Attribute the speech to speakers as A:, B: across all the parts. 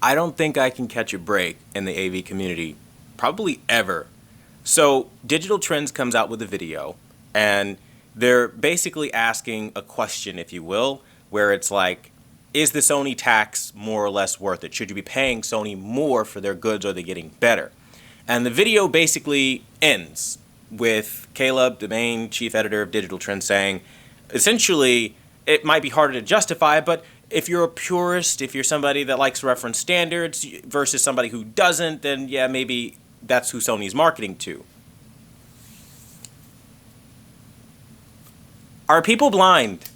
A: I don't think I can catch a break in the AV community, probably ever. So, Digital Trends comes out with a video, and they're basically asking a question, if you will, where it's like, is the Sony tax more or less worth it? Should you be paying Sony more for their goods, or are they getting better? And the video basically ends with Caleb, the main chief editor of Digital Trends, saying, essentially, it might be harder to justify, but if you're a purist, if you're somebody that likes reference standards versus somebody who doesn't, then yeah, maybe that's who Sony's marketing to. Are people blind?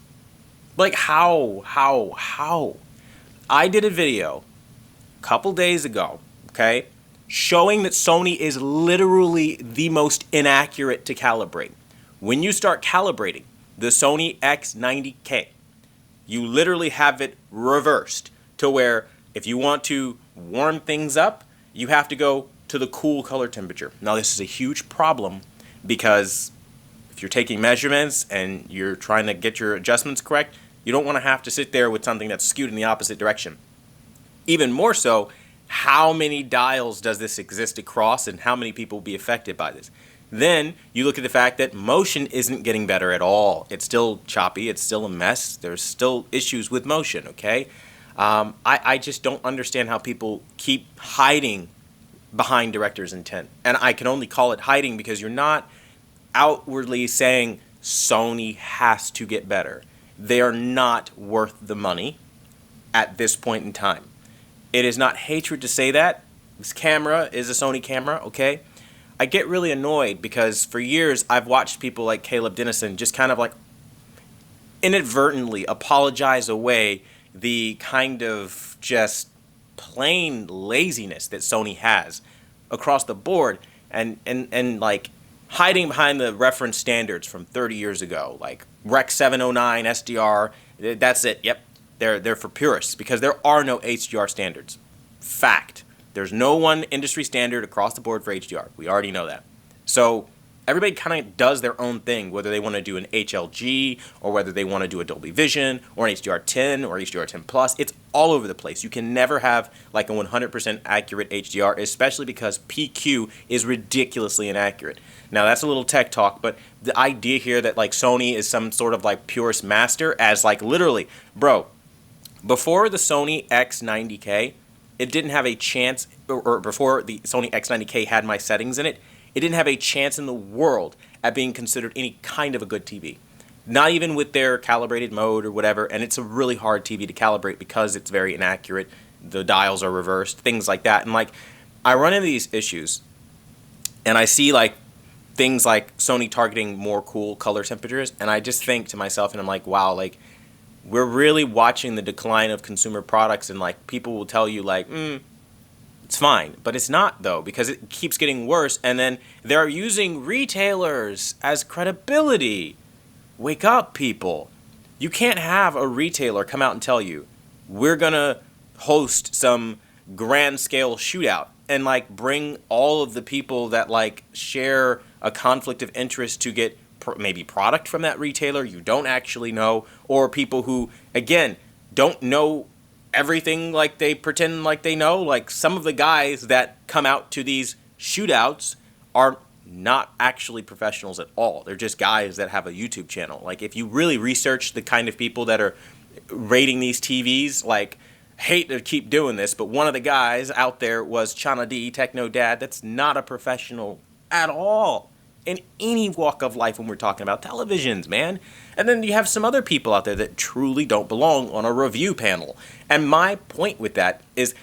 A: Like, how? I did a video a couple days ago, okay, showing that Sony is literally the most inaccurate to calibrate. When you start calibrating the Sony X90K, you literally have it reversed to where if you want to warm things up, you have to go to the cool color temperature. Now, this is a huge problem because if you're taking measurements and you're trying to get your adjustments correct, you don't want to have to sit there with something that's skewed in the opposite direction. Even more so, how many dials does this exist across and how many people will be affected by this? Then you look at the fact that motion isn't getting better at all. It's still choppy. It's still a mess. There's still issues with motion, okay? I just don't understand how people keep hiding behind director's intent. And I can only call it hiding because you're not outwardly saying Sony has to get better. They are not worth the money at this point in time. It is not hatred to say that. This camera is a Sony camera, okay? I get really annoyed because for years I've watched people like Caleb Dennison just kind of like inadvertently apologize away the kind of just plain laziness that Sony has across the board and like hiding behind the reference standards from 30 years ago, like Rec 709, SDR, that's it. Yep, they're for purists because there are no HDR standards. Fact. There's no one industry standard across the board for HDR. We already know that. So everybody kind of does their own thing, whether they want to do an HLG or whether they want to do a Dolby Vision or an HDR10 or HDR10 Plus. It's all over the place. You can never have like a 100% accurate HDR, especially because PQ is ridiculously inaccurate. Now that's a little tech talk, but the idea here that like Sony is some sort of like purist master as like literally, bro, before the Sony X90K, it didn't have a chance, or before the Sony X90K had my settings in it, it didn't have a chance in the world at being considered any kind of a good TV. Not even with their calibrated mode or whatever, and it's a really hard TV to calibrate because it's very inaccurate. The dials are reversed, things like that. And like, I run into these issues, and I see like things like Sony targeting more cool color temperatures, and I just think to myself, and I'm like, wow, like, we're really watching the decline of consumer products, and like people will tell you like, it's fine, but it's not though, because it keeps getting worse, and then they're using retailers as credibility. Wake up, people. You can't have a retailer come out and tell you, we're gonna host some grand scale shootout and like bring all of the people that like share a conflict of interest to get maybe product from that retailer you don't actually know, or people who, again, don't know everything like they pretend like they know. Like some of the guys that come out to these shootouts are not actually professionals at all. They're just guys that have a YouTube channel. Like if you really research the kind of people that are rating these TVs, like, hate to keep doing this, but one of the guys out there was Chana D, Techno Dad. That's not a professional at all in any walk of life when we're talking about televisions, man. And then you have some other people out there that truly don't belong on a review panel. And my point with that is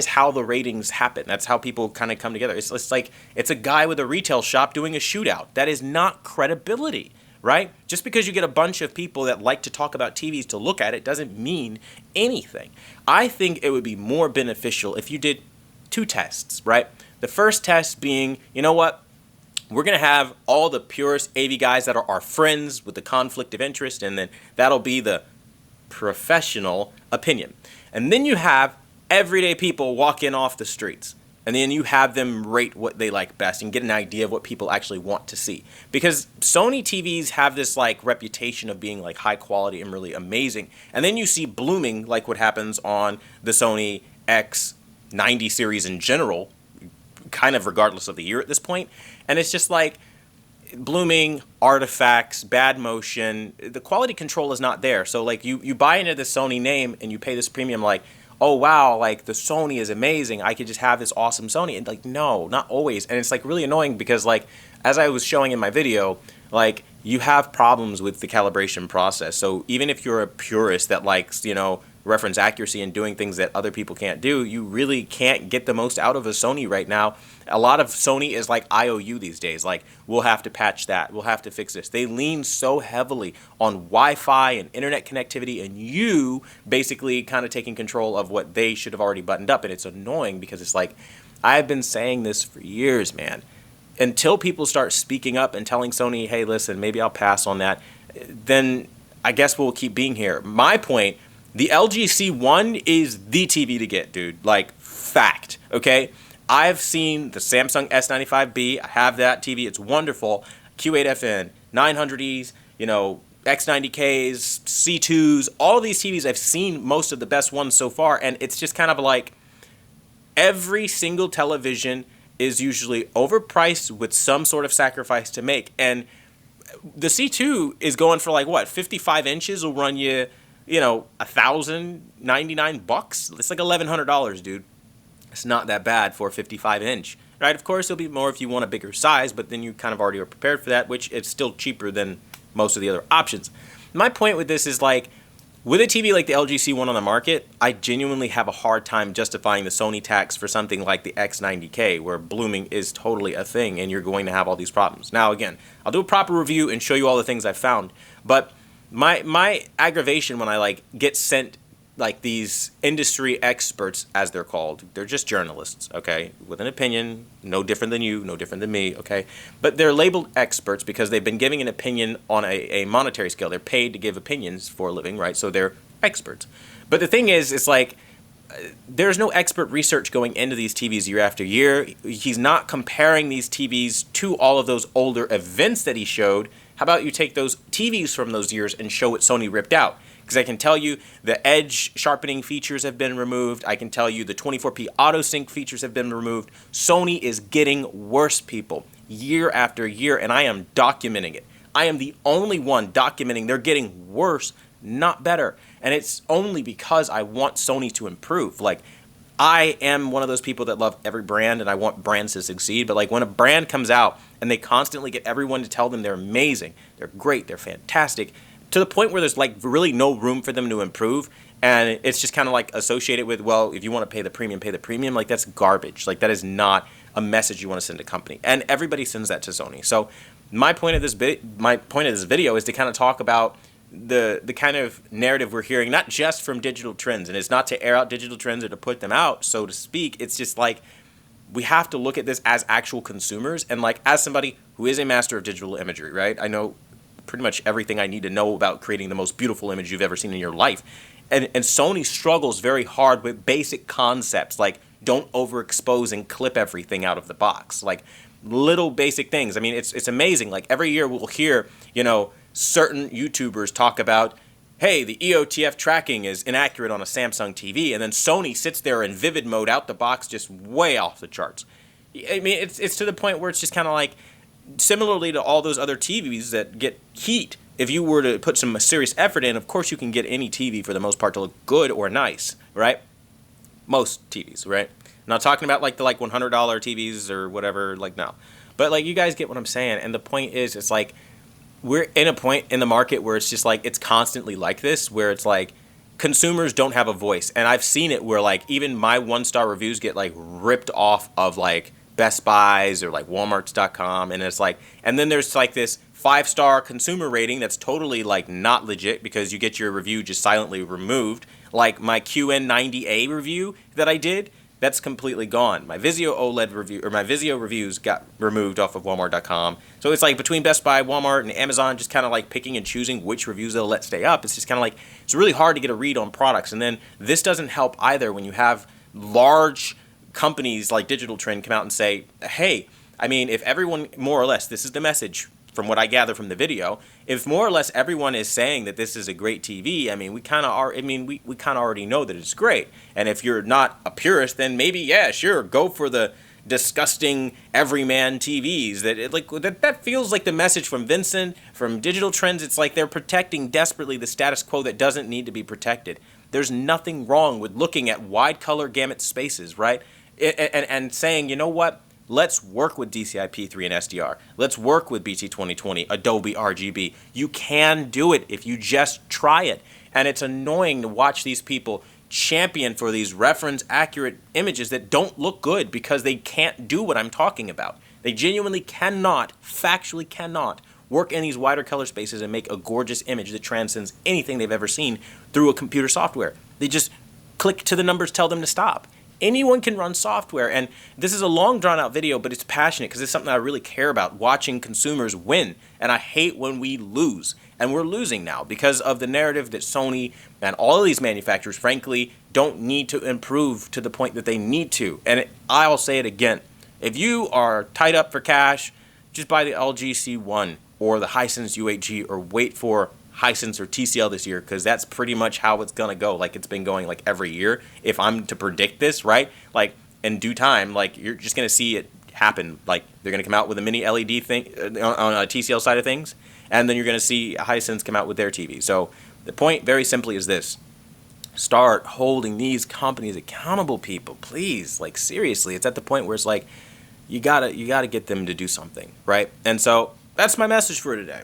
A: how the ratings happen. That's how people kind of come together. It's like it's a guy with a retail shop doing a shootout. That is not credibility, right? Just because you get a bunch of people that like to talk about TVs to look at it doesn't mean anything. I think it would be more beneficial if you did two tests, right? The first test being, you know what? We're going to have all the purist AV guys that are our friends with the conflict of interest, and then that'll be the professional opinion. And then you have everyday people walk in off the streets, and then you have them rate what they like best and get an idea of what people actually want to see. Because Sony TVs have this like reputation of being like high quality and really amazing, and then you see blooming like what happens on the Sony X 90 series in general, kind of regardless of the year at this point. And it's just like blooming, artifacts, bad motion. The quality control is not there. So like you buy into the Sony name and you pay this premium like, oh wow, like the Sony is amazing. I could just have this awesome Sony. And like, no, not always. And it's like really annoying because like, as I was showing in my video, like you have problems with the calibration process. So even if you're a purist that likes, you know, reference accuracy and doing things that other people can't do, you really can't get the most out of a Sony right now. A lot of Sony is like IOU these days. Like, we'll have to patch that. We'll have to fix this. They lean so heavily on Wi-Fi and internet connectivity, and you basically kind of taking control of what they should have already buttoned up. And it's annoying because it's like, I've been saying this for years, man. Until people start speaking up and telling Sony, hey, listen, maybe I'll pass on that, then I guess we'll keep being here. My point, the LG C1 is the TV to get, dude. Like, fact, okay? I've seen the Samsung S95B. I have that TV. It's wonderful. Q8FN, 900Es, you know, X90Ks, C2s, all these TVs. I've seen most of the best ones so far, and it's just kind of like every single television is usually overpriced with some sort of sacrifice to make. And the C2 is going for like, what, 55 inches will run you, you know, $1,099. It's like $1,100, dude. It's not that bad for a 55 inch, right? Of course, it'll be more if you want a bigger size, but then you kind of already are prepared for that, which it's still cheaper than most of the other options. My point with this is like, with a TV like the LG C1 on the market, I genuinely have a hard time justifying the Sony tax for something like the X90K, where blooming is totally a thing and you're going to have all these problems. Now, again, I'll do a proper review and show you all the things I've found, but my aggravation when I like get sent like these industry experts, as they're called, they're just journalists, okay, with an opinion, no different than you, no different than me, okay, but they're labeled experts because they've been giving an opinion on a monetary scale. They're paid to give opinions for a living, right? So they're experts. But the thing is, it's like, there's no expert research going into these TVs year after year. He's not comparing these TVs to all of those older events that he showed. How about you take those TVs from those years and show what Sony ripped out? Because I can tell you the edge sharpening features have been removed. I can tell you the 24p auto sync features have been removed. Sony is getting worse, people, year after year, and I am documenting it. I am the only one documenting they're getting worse, not better. And it's only because I want Sony to improve. Like, I am one of those people that love every brand and I want brands to succeed. But like when a brand comes out and they constantly get everyone to tell them they're amazing, they're great, they're fantastic, to the point where there's like really no room for them to improve, and it's just kind of like associated with, well, if you want to pay the premium, like that's garbage. Like that is not a message you want to send to a company, and everybody sends that to Sony. So my point of this video is to kind of talk about the kind of narrative we're hearing, not just from Digital Trends, and it's not to air out Digital Trends or to put them out, so to speak. It's just like we have to look at this as actual consumers, and like as somebody who is a master of digital imagery, right? I know pretty much everything I need to know about creating the most beautiful image you've ever seen in your life. And Sony struggles very hard with basic concepts like don't overexpose and clip everything out of the box. Like little basic things. I mean, it's amazing. Like every year we'll hear, you know, certain YouTubers talk about, hey, the EOTF tracking is inaccurate on a Samsung TV, and then Sony sits there in vivid mode out the box just way off the charts. I mean, it's to the point where it's just kind of like, similarly to all those other TVs that get heat, if you were to put some serious effort in, of course you can get any TV for the most part to look good or nice, right? Most TVs, right? I'm not talking about like the $100 TVs or whatever, like no. But like you guys get what I'm saying, and the point is, it's like we're in a point in the market where it's just like it's constantly like this, where it's like consumers don't have a voice. And I've seen it where like even my 1-star reviews get like ripped off of like Best Buys or like Walmarts.com, and it's like, and then there's like this 5-star consumer rating that's totally like not legit because you get your review just silently removed. Like my QN90A review that I did, that's completely gone. My Vizio OLED review, or my Vizio reviews got removed off of Walmart.com. So it's like between Best Buy, Walmart, and Amazon, just kind of like picking and choosing which reviews they'll let stay up. It's just kind of like, it's really hard to get a read on products. And then this doesn't help either when you have large companies like Digital Trend come out and say, hey, I mean, if everyone, more or less, this is the message, from what I gather from the video, if more or less everyone is saying that this is a great TV, I mean, we kind of are. I mean, we kind of already know that it's great. And if you're not a purist, then maybe, yeah, sure, go for the disgusting everyman TVs. That feels like the message from Vincent, from Digital Trends. It's like they're protecting desperately the status quo that doesn't need to be protected. There's nothing wrong with looking at wide color gamut spaces, right? And saying, you know what? Let's work with DCI-P3 and SDR. Let's work with BT 2020, Adobe RGB. You can do it if you just try it. And it's annoying to watch these people champion for these reference accurate images that don't look good because they can't do what I'm talking about. They genuinely cannot, factually cannot, work in these wider color spaces and make a gorgeous image that transcends anything they've ever seen through a computer software. They just click to the numbers, tell them to stop. Anyone can run software, and this is a long drawn-out video, but it's passionate because it's something I really care about, watching consumers win, and I hate when we lose. And we're losing now because of the narrative that Sony and all of these manufacturers, frankly, don't need to improve to the point that they need to. And I'll say it again. If you are tied up for cash, just buy the LG C1 or the Hisense U8G or wait for Hisense or TCL this year, because that's pretty much how it's going to go. Like, it's been going like every year. If I'm to predict this, right, like in due time, like you're just going to see it happen. Like, they're going to come out with a mini LED thing on a TCL side of things, and then you're going to see Hisense come out with their TV. So the point very simply is this: start holding these companies accountable, people, please. Like, seriously, it's at the point where it's like you gotta get them to do something, right? And so that's my message for today.